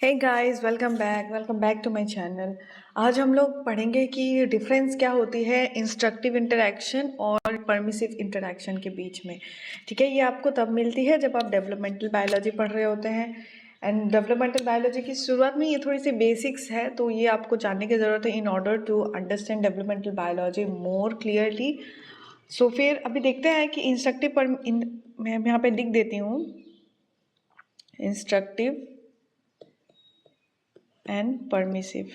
Hey guys, welcome back to my channel. आज हम लोग पढ़ेंगे कि डिफरेंस क्या होती है इंस्ट्रक्टिव इंटरैक्शन और परमिसिव इंटरैक्शन के बीच में। ठीक है, ये आपको तब मिलती है जब आप डेवलपमेंटल बायोलॉजी पढ़ रहे होते हैं। एंड डेवलपमेंटल बायोलॉजी की शुरुआत में ये थोड़ी सी बेसिक्स है, तो ये आपको जानने की ज़रूरत है in order to understand developmental biology more clearly. So फिर अभी देखते हैं कि इंस्ट्रक्टिव पर मैं यहाँ पे लिख देती हूँ इंस्ट्रक्टिव एंड परमिसिव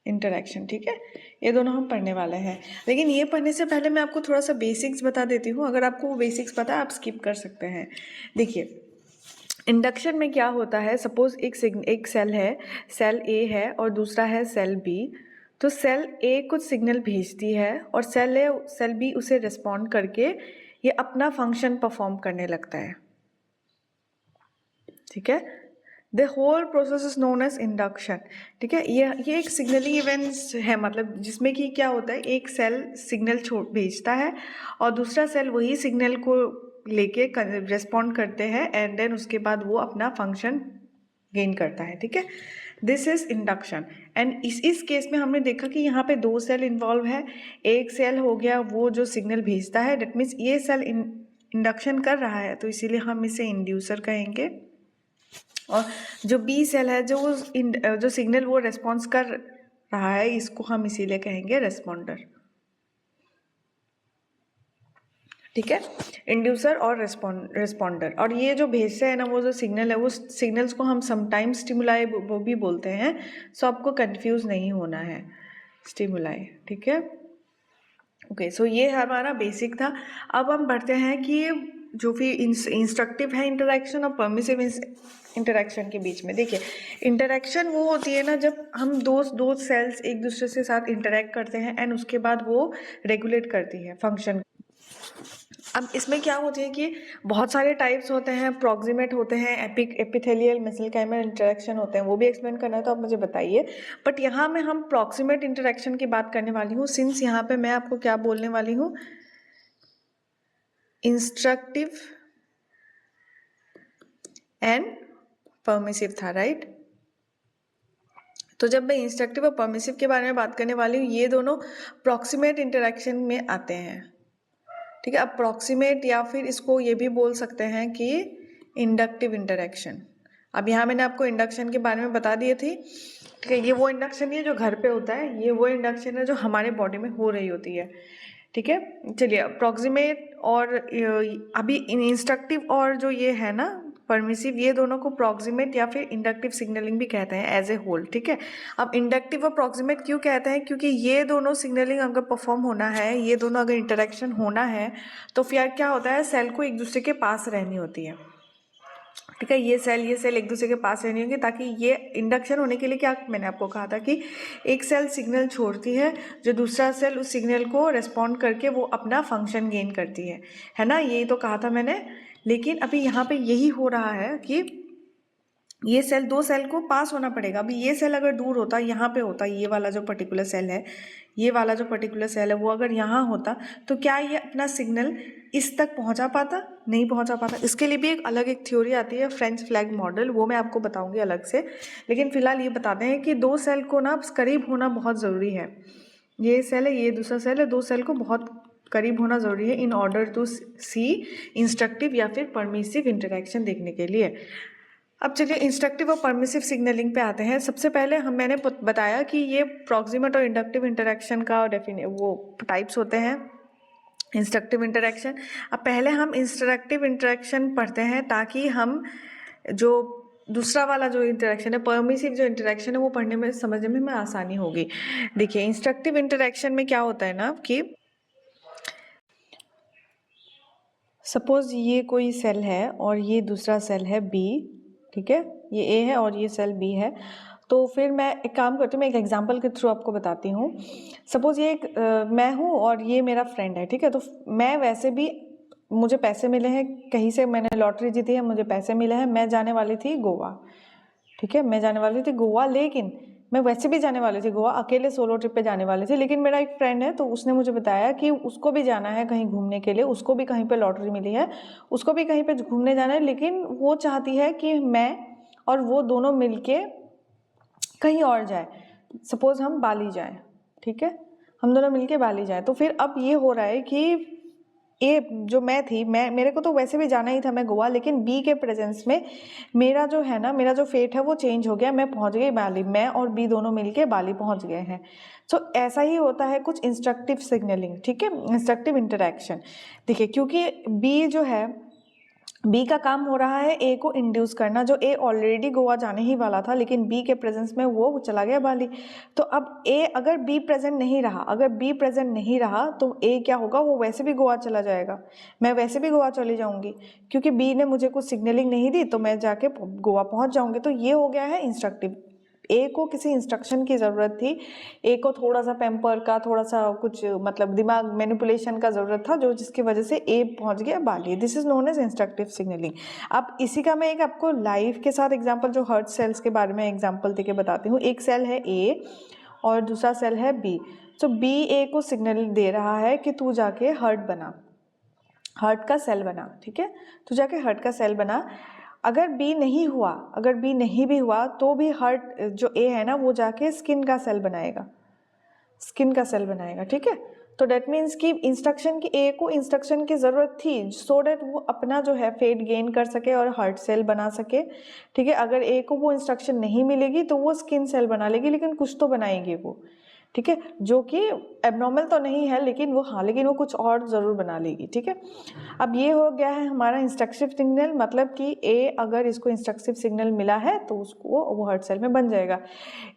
इंटरैक्शन। ठीक है, ये दोनों हम पढ़ने वाले हैं, लेकिन ये पढ़ने से पहले मैं आपको थोड़ा सा बेसिक्स बता देती हूँ। अगर आपको वो बेसिक्स पता है आप स्किप कर सकते हैं। देखिए, इंडक्शन में क्या होता है, सपोज एक सेल है, सेल ए है और दूसरा है सेल बी। तो सेल ए कुछ सिग्नल भेजती है और सेल बी उसे रिस्पॉन्ड करके ये अपना फंक्शन परफॉर्म करने लगता है। ठीक है, the whole process is known as induction. ठीक है, ये एक सिग्नलिंग इवेंट्स है, मतलब जिसमें कि क्या होता है, एक सेल सिग्नल भेजता है और दूसरा सेल वही सिग्नल को लेके रिस्पॉन्ड करते हैं एंड देन उसके बाद वो अपना फंक्शन गेन करता है। ठीक है, दिस इज इंडक्शन। एंड इस केस में हमने देखा कि यहाँ पे दो सेल इन्वॉल्व है। एक सेल हो गया वो जो सिग्नल भेजता है, डेट मीन्स ये सेल इंडक्शन कर रहा है, तो इसीलिए हम इसे इंड्यूसर कहेंगे। और जो बी सेल है जो सिग्नल वो रेस्पॉन्स कर रहा है, इसको हम इसीलिए कहेंगे रेस्पॉन्डर। ठीक है, इंड्यूसर और रेस्पॉन्डर। और ये जो भेजते हैं ना, वो जो सिग्नल है, वो सिग्नल्स को हम समटाइम्स स्टिमुलाई वो भी बोलते हैं। सो आपको कंफ्यूज नहीं होना है, स्टिमुलाई। ठीक है, ओके, सो ये हमारा बेसिक था। अब हम बढ़ते हैं कि जो भी इंस्ट्रक्टिव है इंटरैक्शन और परमिसिव इंटरैक्शन के बीच में। देखिए, इंटरैक्शन वो होती है ना जब हम दो सेल्स एक दूसरे से साथ इंटरैक्ट करते हैं एंड उसके बाद वो रेगुलेट करती है फंक्शन। अब इसमें क्या होती है कि बहुत सारे टाइप्स होते हैं, प्रॉक्सिमेट होते हैं, एपिथेलियल मेसेंकाइमल इंटरेक्शन होते हैं, वो भी एक्सप्लेन करना है तो आप मुझे बताइए। बट यहाँ में हम प्रॉक्सिमेट इंटरेक्शन की बात करने वाली हूँ, सिंस यहाँ पे मैं आपको क्या बोलने वाली हूँ, इंस्ट्रक्टिव एंड परमिसिव था, राइट। तो जब मैं इंस्ट्रक्टिव और परमिसिव के बारे में बात करने वाली हूँ, ये दोनों प्रॉक्सिमेट इंटरेक्शन में आते हैं। ठीक है, अब प्रॉक्सिमेट या फिर इसको ये भी बोल सकते हैं कि इंडक्टिव इंटरेक्शन। अब यहाँ मैंने आपको इंडक्शन के बारे में बता दिए थी। ठीक है, ये वो इंडक्शन नहीं है जो घर पे होता है, ये वो इंडक्शन है जो हमारे बॉडी में हो रही होती है। ठीक है, चलिए, प्रॉक्सिमेट और अभी इंस्ट्रक्टिव और जो ये है ना परमिसिव, ये दोनों को प्रॉक्सिमेट या फिर इंडक्टिव सिग्नलिंग भी कहते हैं एज ए होल। ठीक है, अब इंडक्टिव और प्रॉक्सिमेट क्यों कहते हैं, क्योंकि ये दोनों सिग्नलिंग अगर परफॉर्म होना है, ये दोनों अगर इंटरेक्शन होना है, तो फिर क्या होता है, सेल को एक दूसरे के पास रहनी होती है। ठीक है, ये सेल एक दूसरे के पास रहनी होंगी, ताकि ये इंडक्शन होने के लिए क्या मैंने आपको कहा था कि एक सेल सिग्नल छोड़ती है, जो दूसरा सेल उस सिग्नल को रेस्पॉन्ड करके वो अपना फंक्शन गेन करती है ना, यही तो कहा था मैंने। लेकिन अभी यहाँ पे यही हो रहा है कि ये सेल दो सेल को पास होना पड़ेगा। अभी ये सेल अगर दूर होता, यहाँ पे होता, ये वाला जो पर्टिकुलर सेल है, ये वाला जो पर्टिकुलर सेल है वो अगर यहाँ होता, तो क्या ये अपना सिग्नल इस तक पहुँचा पाता? नहीं पहुँचा पाता। इसके लिए भी एक थ्योरी आती है, फ्रेंच फ्लैग मॉडल, वो मैं आपको बताऊँगी अलग से। लेकिन फिलहाल ये बताते हैं कि दो सेल को ना करीब होना बहुत ज़रूरी है। ये सेल है, ये दूसरा सेल है, दो सेल को बहुत करीब होना ज़रूरी है in order to see instructive या फिर परमिसिव इंटरेक्शन देखने के लिए। अब चलिए इंस्ट्रक्टिव और परमिसिव सिग्नलिंग पे आते हैं। सबसे पहले मैंने बताया कि ये प्रॉक्सिमेट और इंडक्टिव इंटरेक्शन का वो टाइप्स होते हैं, इंस्ट्रक्टिव इंटरेक्शन। अब पहले हम इंस्ट्रक्टिव इंटरेक्शन पढ़ते हैं, ताकि हम जो दूसरा वाला जो इंटरेक्शन है, परमिसिव जो इंटरेक्शन है, वो पढ़ने में समझने में आसानी होगी। देखिए, इंस्ट्रक्टिव इंटरेक्शन में क्या होता है ना कि सपोज ये कोई सेल है और ये दूसरा सेल है बी। ठीक है, ये ए है और ये सेल बी है। तो फिर मैं एक काम करती हूँ, मैं एक एग्जांपल के थ्रू आपको बताती हूँ। सपोज ये मैं हूँ और ये मेरा फ्रेंड है। ठीक है, तो मैं वैसे भी, मुझे पैसे मिले हैं कहीं से, मैंने लॉटरी जीती है, मुझे पैसे मिले हैं, मैं जाने वाली थी गोवा। ठीक है, मैं जाने वाली थी गोवा, लेकिन मैं वैसे भी जाने वाली थी गोवा, अकेले सोलो ट्रिप पे जाने वाली थी, लेकिन मेरा एक फ्रेंड है तो उसने मुझे बताया कि उसको भी जाना है कहीं घूमने के लिए, उसको भी कहीं पे लॉटरी मिली है, उसको भी कहीं पे घूमने जाना है, लेकिन वो चाहती है कि मैं और वो दोनों मिलके कहीं और जाए। सपोज हम बाली जाएं, ठीक है, हम दोनों मिलके बाली जाएं। तो फिर अब ये हो रहा है कि ए जो मैं थी, मेरे को तो वैसे भी जाना ही था मैं गोवा, लेकिन बी के प्रेजेंस में मेरा जो है ना, मेरा जो फेट है वो चेंज हो गया, मैं पहुंच गई बाली, मैं और बी दोनों मिलके बाली पहुंच गए हैं। सो ऐसा ही होता है कुछ इंस्ट्रक्टिव सिग्नलिंग, ठीक है, इंस्ट्रक्टिव इंटरेक्शन। देखिए, क्योंकि बी जो है, बी का काम हो रहा है ए को इंड्यूस करना, जो ए ऑलरेडी गोवा जाने ही वाला था, लेकिन बी के प्रेजेंस में वो चला गया बाली। तो अब ए अगर बी प्रेजेंट नहीं रहा, अगर बी प्रेजेंट नहीं रहा तो ए क्या होगा, वो वैसे भी गोवा चला जाएगा, मैं वैसे भी गोवा चली जाऊंगी, क्योंकि बी ने मुझे कुछ सिग्नलिंग नहीं दी तो मैं जाके गोवा पहुंच जाऊंगी। तो ये हो गया है इंस्ट्रक्टिव। ए को किसी इंस्ट्रक्शन की ज़रूरत थी, ए को थोड़ा सा पैम्पर का, थोड़ा सा कुछ मतलब दिमाग मैनिपुलेशन का ज़रूरत था, जो जिसकी वजह से ए पहुंच गया बाली। This is known as instructive signalling. अब इसी का मैं एक आपको लाइव के साथ एग्जांपल, जो हर्ट सेल्स के बारे में एग्जांपल देके बताती हूँ। एक सेल है ए और दूसरा सेल है बी। तो बी ए को सिग्नल दे रहा है कि तू जाके हर्ट बना, हर्ट का सेल बना, ठीक है, तू जाके हर्ट का सेल बना। अगर बी नहीं हुआ, अगर बी नहीं भी हुआ तो भी हर्ट जो ए है ना, वो जाके स्किन का सेल बनाएगा, स्किन का सेल बनाएगा, ठीक है। तो डेट मीन्स कि इंस्ट्रक्शन की, ए को इंस्ट्रक्शन की ज़रूरत थी सो डेट वो अपना जो है फेट गेन कर सके और हर्ट सेल बना सके, ठीक है। अगर ए को वो इंस्ट्रक्शन नहीं मिलेगी तो वो स्किन सेल बना लेगी, लेकिन कुछ तो बनाएगी वो, ठीक है, जो कि एबनॉर्मल तो नहीं है, लेकिन वो हाँ, लेकिन वो कुछ और ज़रूर बना लेगी, ठीक है। अब ये हो गया है हमारा इंस्ट्रक्टिव सिग्नल, मतलब कि ए अगर इसको इंस्ट्रक्टिव सिग्नल मिला है तो उसको वो हर्ट सेल में बन जाएगा।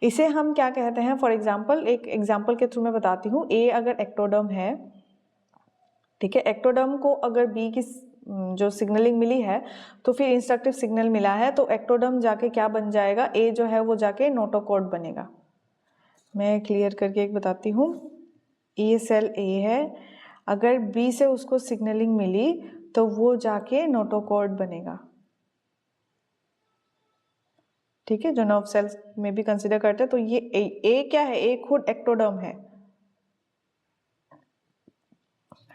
इसे हम क्या कहते हैं, फॉर एग्जांपल, एक एग्जांपल के थ्रू मैं बताती हूँ। ए अगर एक्टोडर्म है, ठीक है, एक्टोडर्म को अगर बी की जो सिग्नलिंग मिली है तो फिर इंस्ट्रक्टिव सिग्नल मिला है, तो एक्टोडर्म जाके क्या बन जाएगा, ए जो है वो जाके नोटोकॉर्ड बनेगा। मैं क्लियर करके एक बताती हूँ। ये सेल ए है, अगर बी से उसको सिग्नलिंग मिली तो वो जाके नोटोकॉर्ड बनेगा, ठीक है, जो नर्व सेल्स में भी कंसीडर करते हैं। तो ये ए क्या है, ए खुद एक्टोडर्म है,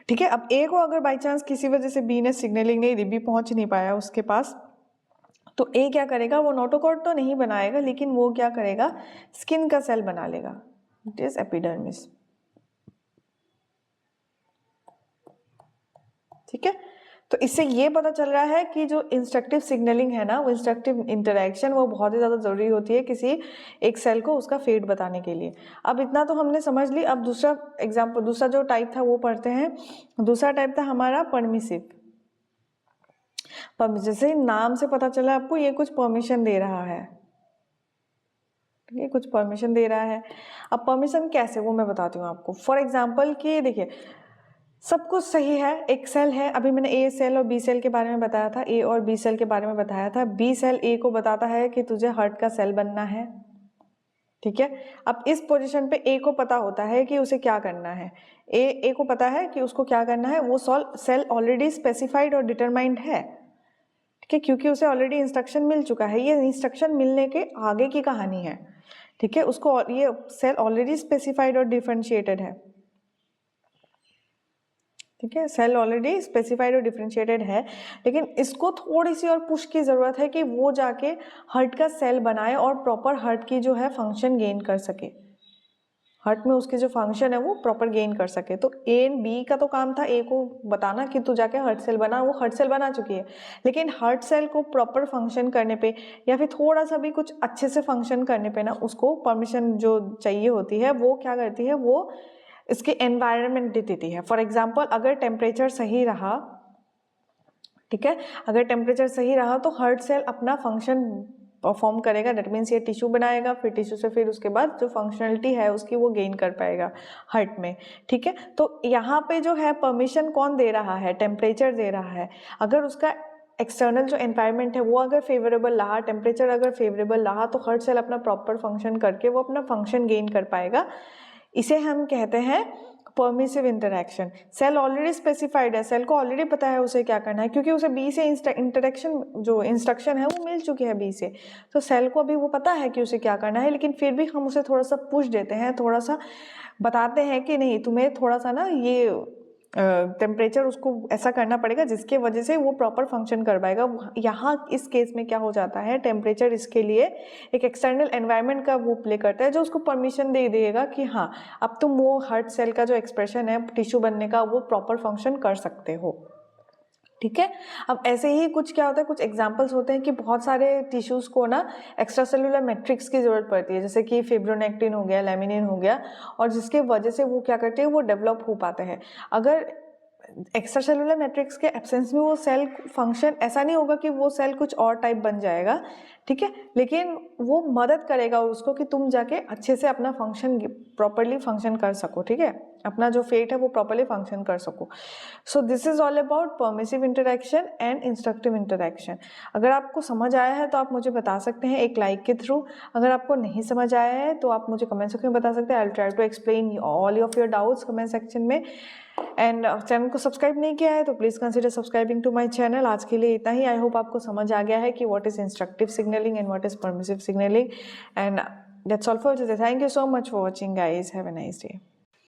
ठीक है। अब ए को अगर बाई चांस किसी वजह से बी ने सिग्नलिंग नहीं दी, बी पहुंच नहीं पाया उसके पास, तो ए क्या करेगा, वो नोटोकॉर्ड तो नहीं बनाएगा, लेकिन वो क्या करेगा, स्किन का सेल बना लेगा, इट इज एपिडर्मिस, ठीक है। तो इससे ये पता चल रहा है कि जो इंस्ट्रक्टिव सिग्नलिंग है ना, वो इंस्ट्रक्टिव इंटरेक्शन, वो बहुत ही ज़्यादा ज़रूरी होती है किसी एक सेल को उसका फेट बताने के लिए। अब इतना तो हमने समझ ली। अब दूसरा एग्जाम्पल, दूसरा जो टाइप था वो पढ़ते हैं। दूसरा टाइप था हमारा परमिसिव। जैसे नाम से पता चला आपको, ये कुछ परमिशन दे रहा है, ये कुछ परमिशन दे रहा है। अब परमिशन कैसे, वो मैं बताती हूँ आपको। फॉर एग्जाम्पल कि देखिए, सब कुछ सही है, एक सेल है, अभी मैंने ए सेल और बी सेल के बारे में बताया था, ए और बी सेल के बारे में बताया था। बी सेल ए को बताता है कि तुझे हर्ट का सेल बनना है, ठीक है। अब इस पोजीशन पे ए को पता होता है कि उसे क्या करना है, ए को पता है कि उसको क्या करना है, वो सेल ऑलरेडी स्पेसिफाइड और डिटरमाइंड है, ठीक है, क्योंकि उसे ऑलरेडी इंस्ट्रक्शन मिल चुका है। ये इंस्ट्रक्शन मिलने के आगे की कहानी है, ठीक है, उसको ये सेल ऑलरेडी स्पेसिफाइड और डिफरेंशिएटेड है, ठीक है, सेल ऑलरेडी स्पेसिफाइड और डिफरेंशिएटेड है, लेकिन इसको थोड़ी सी और पुश की ज़रूरत है कि वो जाके हर्ट का सेल बनाए और प्रॉपर हर्ट की जो है फंक्शन गेन कर सके, हर्ट में उसकी जो फंक्शन है वो प्रॉपर गेन कर सके। तो ए एंड बी का तो काम था ए को बताना कि तू जाके हर्ट सेल बना, वो हर्ट सेल बना चुकी है, लेकिन हर्ट सेल को प्रॉपर फंक्शन करने पे या फिर थोड़ा सा भी कुछ अच्छे से फंक्शन करने पे ना, उसको परमिशन जो चाहिए होती है वो क्या करती है, वो इसके एनवायरनमेंट देती है। फॉर एग्जाम्पल, अगर टेम्परेचर सही रहा, ठीक है, अगर टेम्परेचर सही रहा तो हर्ट सेल अपना फंक्शन परफॉर्म करेगा, डेट मीन्स ये टिश्यू बनाएगा, फिर टिश्यू से फिर उसके बाद जो फंक्शनलिटी है उसकी वो गेन कर पाएगा हर्ट में, ठीक है। तो यहाँ पे जो है परमिशन कौन दे रहा है, टेम्परेचर दे रहा है। अगर उसका एक्सटर्नल जो एनवायरनमेंट है वो अगर फेवरेबल रहा, टेम्परेचर अगर फेवरेबल रहा, तो हर्ट सेल अपना प्रॉपर फंक्शन करके वो अपना फंक्शन गेन कर पाएगा। इसे हम कहते हैं permissive interaction, cell already specified है, सेल को ऑलरेडी पता है उसे क्या करना है, क्योंकि उसे बी से इंटरेक्शन जो इंस्ट्रक्शन है वो मिल चुकी है बी से, तो सेल को अभी वो पता है कि उसे क्या करना है, लेकिन फिर भी हम उसे थोड़ा सा पुश देते हैं, थोड़ा सा बताते हैं कि नहीं तुम्हें थोड़ा सा ना ये टेम्परेचर उसको ऐसा करना पड़ेगा जिसके वजह से वो प्रॉपर फंक्शन कर पाएगा। यहाँ इस केस में क्या हो जाता है, टेम्परेचर इसके लिए एक एक्सटर्नल एनवायरनमेंट का वो प्ले करता है जो उसको परमिशन दे देगा कि हाँ अब तुम वो हार्ट सेल का जो एक्सप्रेशन है टिश्यू बनने का वो प्रॉपर फंक्शन कर सकते हो। ठीक है, अब ऐसे ही कुछ क्या होता है, कुछ एग्जांपल्स होते हैं कि बहुत सारे टिश्यूज़ को ना एक्स्ट्रा सेलुलर मैट्रिक्स की ज़रूरत पड़ती है, जैसे कि फिब्रोनेक्टिन हो गया, लैमिनिन हो गया, और जिसके वजह से वो क्या करते हैं वो डेवलप हो पाते हैं। अगर एक्स्ट्रा सेलुलर मैट्रिक्स के एब्सेंस में वो सेल फंक्शन ऐसा नहीं होगा कि वो सेल कुछ और टाइप बन जाएगा, ठीक है, लेकिन वो मदद करेगा उसको कि तुम जाके अच्छे से अपना फंक्शन प्रॉपरली फंक्शन कर सको, ठीक है, अपना जो फेट है वो प्रॉपरली फंक्शन कर सको। So this is all about permissive interaction and instructive interaction. अगर आपको समझ आया है तो आप मुझे बता सकते हैं एक लाइक के थ्रू, अगर आपको नहीं समझ आया है तो आप मुझे कमेंट सेक्शन में बता सकते हैं। I will try to explain all of your doubts comment section में। एंड चैनल को सब्सक्राइब नहीं किया है तो please consider subscribing to my channel. आज के लिए इतना ही। आई होप आपको समझ आ गया है कि what is instructive signalling and what is permissive signalling, and that's all for today. Thank you so much for watching guys, have a nice day.